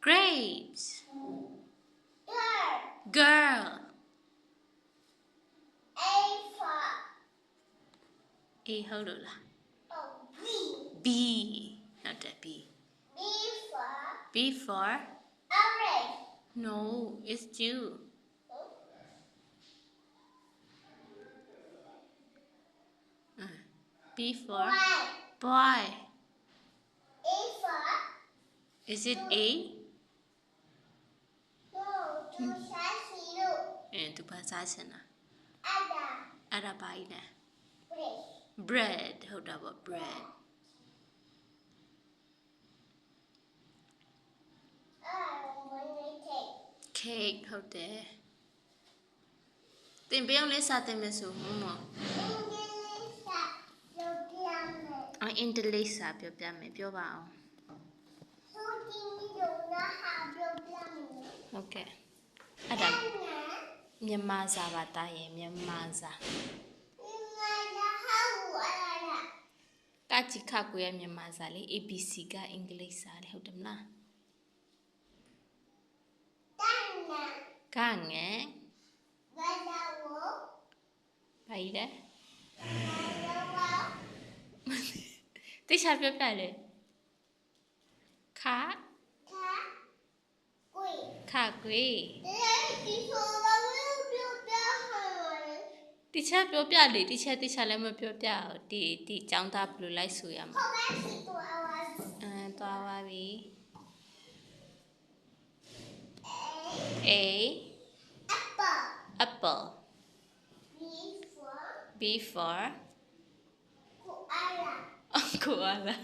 grapes girl A ဟုတ်လို့လား B not that B B for no it's you B for boy is it A သူဘာစားချင်တာအဲ့ဒါဘာကြီးလဲ bread ဟုတ်တာပေါ့ bread cake ဟုတ်တယ်တင်ပြောင်းလေးစားတယ်မဆိုမမအင်္ဂလိပ်စာပြောပြမယ်ပြောပါအောင်ဟုတ်ကဲ့အဲ့ဒါမြန်မာစာပါတာရဲ့မြန်မာစာကချီခါကိုရဲ့မြန်မာစာလေး ABC ကအင်္ဂလိပ်စာလေဟုတ်တယ်မလားကငယ်ဘာကြီးလဲတိကျပြောပြလေခါကွေတိကျပြောပြလေတိကျလည်းမပြောပြဘူးဒီចောင်းသားဘယ်လိုလိုက်ဆိုရမှာသွားပါပြီ A apple B for koala